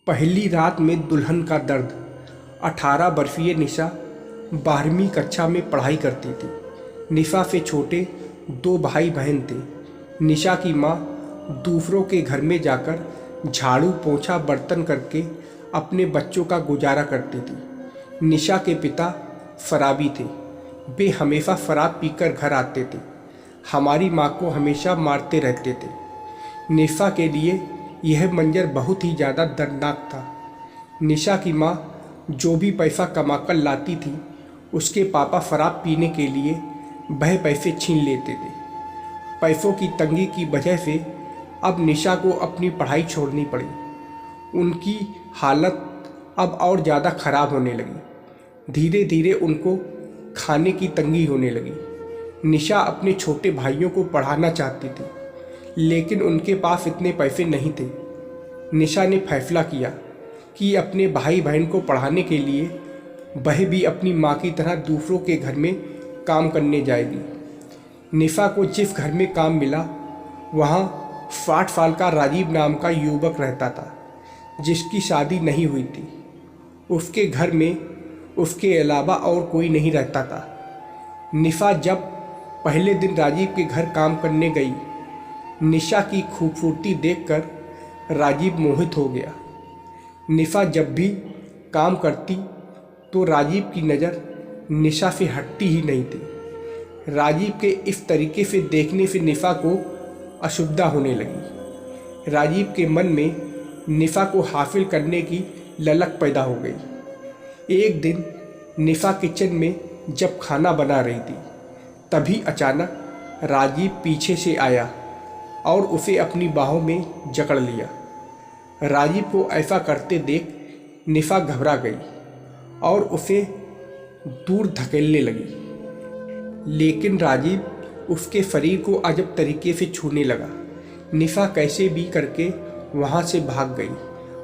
पहली रात में दुल्हन का दर्द। 18 वर्षीय निशा 12वीं कक्षा में पढ़ाई करती थी। निशा से छोटे 2 भाई बहन थे। निशा की माँ दूसरों के घर में जाकर झाड़ू पोंछा बर्तन करके अपने बच्चों का गुजारा करती थी। निशा के पिता शराबी थे। वे हमेशा शराब पीकर घर आते थे। हमारी माँ को हमेशा मारते रहते थे। निशा के लिए यह मंजर बहुत ही ज़्यादा दर्दनाक था। निशा की माँ जो भी पैसा कमाकर लाती थी, उसके पापा शराब पीने के लिए वह पैसे छीन लेते थे। पैसों की तंगी की वजह से अब निशा को अपनी पढ़ाई छोड़नी पड़ी। उनकी हालत अब और ज़्यादा ख़राब होने लगी। धीरे धीरे उनको खाने की तंगी होने लगी। निशा अपने छोटे भाइयों को पढ़ाना चाहती थी, लेकिन उनके पास इतने पैसे नहीं थे। निशा ने फैसला किया कि अपने भाई बहन को पढ़ाने के लिए वह भी अपनी माँ की तरह दूसरों के घर में काम करने जाएगी। निशा को जिस घर में काम मिला, वहाँ 60 साल का राजीव नाम का युवक रहता था, जिसकी शादी नहीं हुई थी। उसके घर में उसके अलावा और कोई नहीं रहता था। निशा जब पहले दिन राजीव के घर काम करने गई, निशा की खूबसूरती देखकर राजीव मोहित हो गया। निशा जब भी काम करती तो राजीव की नज़र निशा से हटती ही नहीं थी। राजीव के इस तरीके से देखने से निशा को असुविधा होने लगी। राजीव के मन में निशा को हासिल करने की ललक पैदा हो गई। एक दिन निशा किचन में जब खाना बना रही थी, तभी अचानक राजीव पीछे से आया और उसे अपनी बाहों में जकड़ लिया। राजीव को ऐसा करते देख निशा घबरा गई और उसे दूर धकेलने लगी, लेकिन राजीव उसके शरीर को अजब तरीके से छूने लगा। निशा कैसे भी करके वहाँ से भाग गई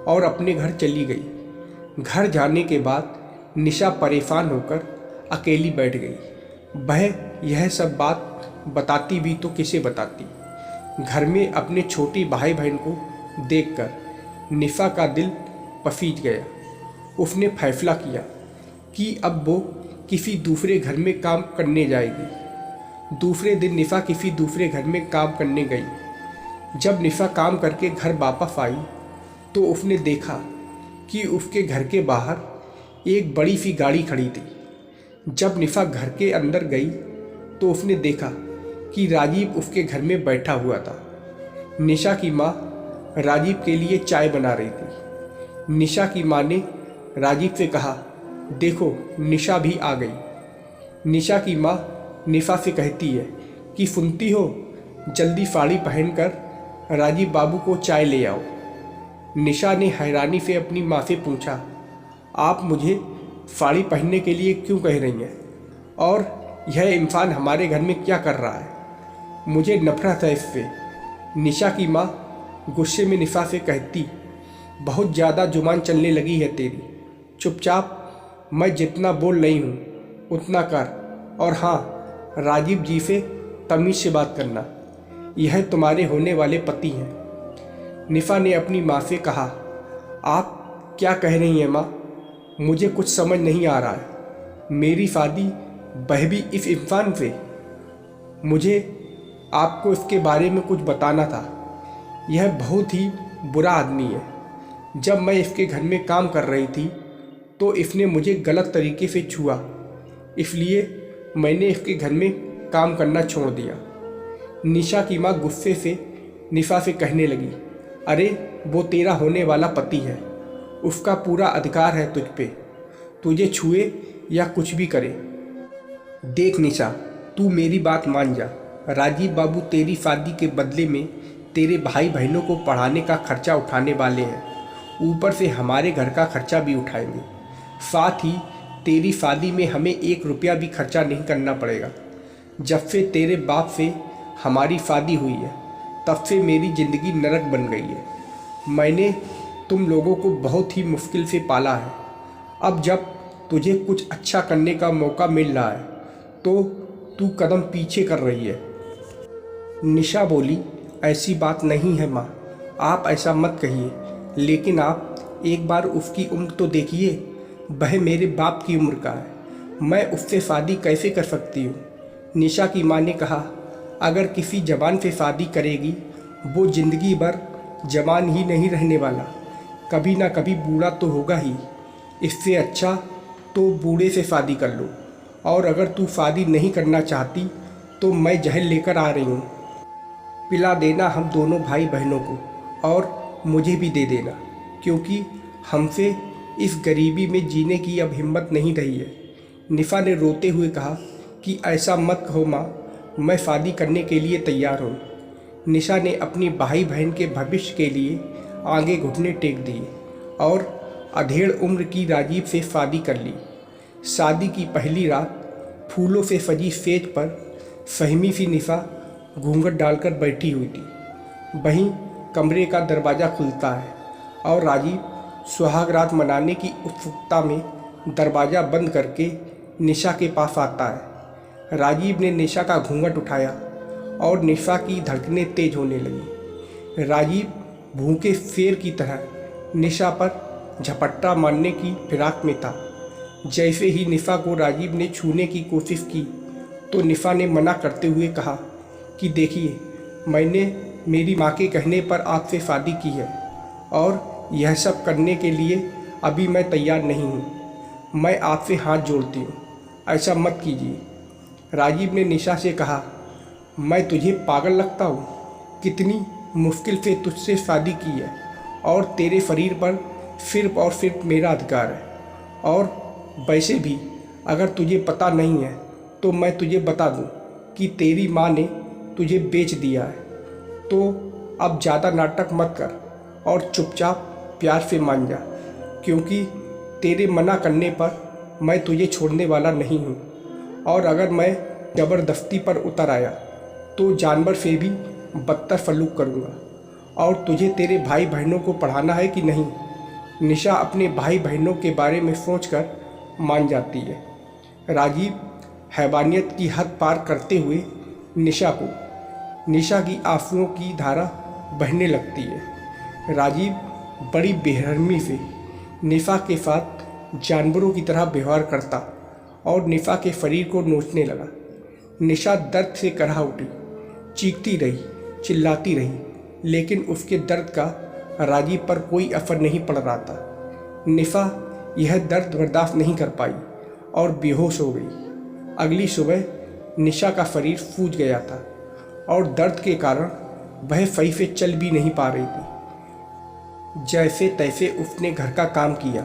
और अपने घर चली गई। घर जाने के बाद निशा परेशान होकर अकेली बैठ गई। वह यह सब बात बताती भी तो किसे बताती। घर में अपने छोटे भाई बहन को देखकर निशा का दिल पसीज गया। उसने फैसला किया कि अब वो किसी दूसरे घर में काम करने जाएगी। दूसरे दिन निशा किसी दूसरे घर में काम करने गई। जब निशा काम करके घर वापस आई तो उसने देखा कि उसके घर के बाहर एक बड़ी सी गाड़ी खड़ी थी। जब निशा घर के अंदर गई तो उसने देखा कि राजीव उसके घर में बैठा हुआ था। निशा की माँ राजीव के लिए चाय बना रही थी। निशा की माँ ने राजीव से कहा, देखो निशा भी आ गई। निशा की माँ निशा से कहती है कि सुनती हो, जल्दी साड़ी पहनकर राजीव बाबू को चाय ले आओ। निशा ने हैरानी से अपनी माँ से पूछा, आप मुझे साड़ी पहनने के लिए क्यों कह रही हैं, और यह इंसान हमारे घर में क्या कर रहा है? मुझे नफरत है इससे। निशा की माँ गुस्से में निशा से कहती, बहुत ज़्यादा जुबान चलने लगी है तेरी। चुपचाप मैं जितना बोल रही हूँ उतना कर, और हाँ, राजीव जी से तमीज़ से बात करना। यह तुम्हारे होने वाले पति हैं। निशा ने अपनी माँ से कहा, आप क्या कह रही हैं माँ? मुझे कुछ समझ नहीं आ रहा है। मेरी शादी वह भी इस इंसान से? मुझे आपको इसके बारे में कुछ बताना था। यह बहुत ही बुरा आदमी है। जब मैं इसके घर में काम कर रही थी तो इसने मुझे गलत तरीके से छुआ, इसलिए मैंने इसके घर में काम करना छोड़ दिया। निशा की माँ गुस्से से निशा से कहने लगी, अरे वो तेरा होने वाला पति है, उसका पूरा अधिकार है तुझ पे, तुझे छुए या कुछ भी करे। देख निशा, तू मेरी बात मान जा। राजीव बाबू तेरी शादी के बदले में तेरे भाई बहनों को पढ़ाने का खर्चा उठाने वाले हैं। ऊपर से हमारे घर का खर्चा भी उठाएंगे। साथ ही तेरी शादी में हमें 1 रुपया भी खर्चा नहीं करना पड़ेगा। जब से तेरे बाप से हमारी शादी हुई है, तब से मेरी ज़िंदगी नरक बन गई है। मैंने तुम लोगों को बहुत ही मुश्किल से पाला है। अब जब तुझे कुछ अच्छा करने का मौका मिल रहा है तो तू कदम पीछे कर रही है। निशा बोली, ऐसी बात नहीं है माँ, आप ऐसा मत कहिए, लेकिन आप एक बार उसकी उम्र तो देखिए, वह मेरे बाप की उम्र का है। मैं उससे शादी कैसे कर सकती हूँ? निशा की माँ ने कहा, अगर किसी जवान से शादी करेगी, वो जिंदगी भर जवान ही नहीं रहने वाला, कभी ना कभी बूढ़ा तो होगा ही। इससे अच्छा तो बूढ़े से शादी कर लो, और अगर तू शादी नहीं करना चाहती तो मैं जहर लेकर आ रही हूँ। पिला देना हम दोनों भाई बहनों को, और मुझे भी दे देना, क्योंकि हमसे इस गरीबी में जीने की अब हिम्मत नहीं रही है। निशा ने रोते हुए कहा कि ऐसा मत कहो माँ, मैं शादी करने के लिए तैयार हूँ। निशा ने अपनी भाई बहन के भविष्य के लिए आगे घुटने टेक दिए और अधेड़ उम्र की राजीव से शादी कर ली। शादी की पहली रात फूलों से सजी सेज पर सहमी सी निशा घूंघट डालकर बैठी हुई थी। वहीं कमरे का दरवाज़ा खुलता है और राजीव सुहाग रात मनाने की उत्सुकता में दरवाज़ा बंद करके निशा के पास आता है। राजीव ने निशा का घूंघट उठाया और निशा की धड़कनें तेज होने लगी। राजीव भूखे शेर की तरह निशा पर झपट्टा मारने की फिराक में था। जैसे ही निशा को राजीव ने छूने की कोशिश की तो निशा ने मना करते हुए कहा कि देखिए, मैंने मेरी माँ के कहने पर आपसे शादी की है और यह सब करने के लिए अभी मैं तैयार नहीं हूँ। मैं आपसे हाथ जोड़ती हूँ, ऐसा मत कीजिए। राजीव ने निशा से कहा, मैं तुझे पागल लगता हूँ? कितनी मुश्किल से तुझसे शादी की है और तेरे शरीर पर सिर्फ और सिर्फ मेरा अधिकार है। और वैसे भी अगर तुझे पता नहीं है तो मैं तुझे बता दूं कि तेरी माँ ने तुझे बेच दिया है। तो अब ज़्यादा नाटक मत कर और चुपचाप प्यार से मान जा, क्योंकि तेरे मना करने पर मैं तुझे छोड़ने वाला नहीं हूँ। और अगर मैं ज़बरदस्ती पर उतर आया तो जानवर से भी बदतर सलूक करूँगा। और तुझे तेरे भाई बहनों को पढ़ाना है कि नहीं? निशा अपने भाई बहनों के बारे में सोचकर मान जाती है। राजीव हैवानियत की हद पार करते हुए निशा की आंसुओं की धारा बहने लगती है। राजीव बड़ी बेरहमी से निशा के साथ जानवरों की तरह व्यवहार करता और निशा के शरीर को नोचने लगा। निशा दर्द से कराह उठी, चीखती रही, चिल्लाती रही, लेकिन उसके दर्द का राजीव पर कोई असर नहीं पड़ रहा था। निशा यह दर्द बर्दाश्त नहीं कर पाई और बेहोश हो गई। अगली सुबह निशा का शरीर सूज गया था और दर्द के कारण वह सही से चल भी नहीं पा रही थी। जैसे तैसे उसने घर का काम किया।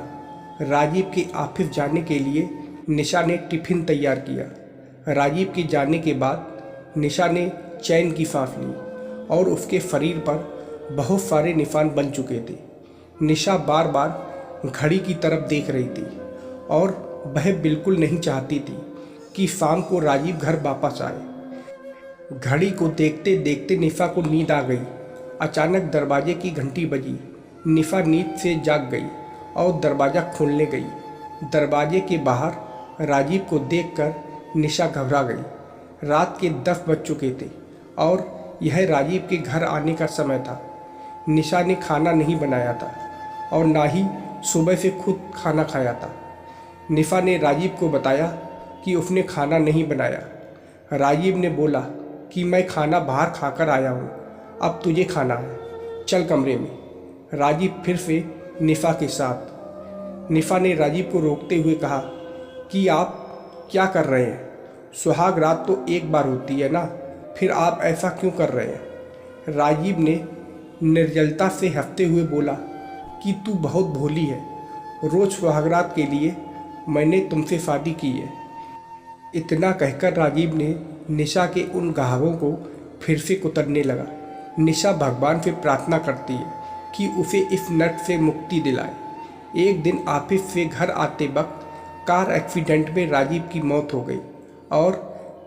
राजीव के ऑफिस जाने के लिए निशा ने टिफिन तैयार किया। राजीव के जाने के बाद निशा ने चैन की सांस ली और उसके शरीर पर बहुत सारे निशान बन चुके थे। निशा बार बार घड़ी की तरफ देख रही थी और वह बिल्कुल नहीं चाहती थी कि शाम को राजीव घर वापस आए। घड़ी को देखते देखते निशा को नींद आ गई। अचानक दरवाजे की घंटी बजी। निशा नींद से जाग गई और दरवाज़ा खोलने गई। दरवाजे के बाहर राजीव को देखकर निशा घबरा गई। रात के 10 बज चुके थे और यह राजीव के घर आने का समय था। निशा ने खाना नहीं बनाया था और ना ही सुबह से खुद खाना खाया था। निशा ने राजीव को बताया कि उसने खाना नहीं बनाया। राजीव ने बोला कि मैं खाना बाहर खाकर आया हूँ, अब तुझे खाना है, चल कमरे में। राजीव फिर से निशा के साथ। निशा ने राजीव को रोकते हुए कहा कि आप क्या कर रहे हैं? सुहाग रात तो एक बार होती है ना, फिर आप ऐसा क्यों कर रहे हैं? राजीव ने निर्जलता से हंसते हुए बोला कि तू बहुत भोली है। रोज़ सुहागरात के लिए मैंने तुमसे शादी की है। इतना कहकर राजीव ने निशा के उन घावों को फिर से कुतरने लगा। निशा भगवान से प्रार्थना करती है कि उसे इस नर्क से मुक्ति दिलाए। एक दिन ऑफिस से घर आते वक्त कार एक्सीडेंट में राजीव की मौत हो गई और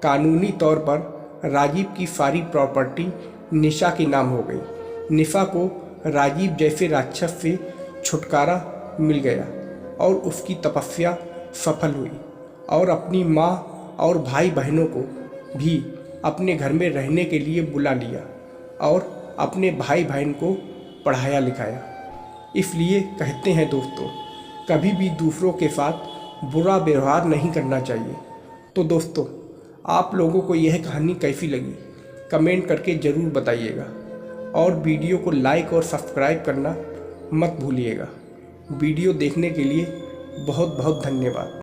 कानूनी तौर पर राजीव की सारी प्रॉपर्टी निशा के नाम हो गई। निशा को राजीव जैसे राक्षस से छुटकारा मिल गया और उसकी तपस्या सफल हुई और अपनी माँ और भाई बहनों को भी अपने घर में रहने के लिए बुला लिया और अपने भाई बहन को पढ़ाया लिखाया। इसलिए कहते हैं दोस्तों, कभी भी दूसरों के साथ बुरा व्यवहार नहीं करना चाहिए। तो दोस्तों, आप लोगों को यह कहानी कैसी लगी कमेंट करके ज़रूर बताइएगा और वीडियो को लाइक और सब्सक्राइब करना मत भूलिएगा। वीडियो देखने के लिए बहुत बहुत धन्यवाद।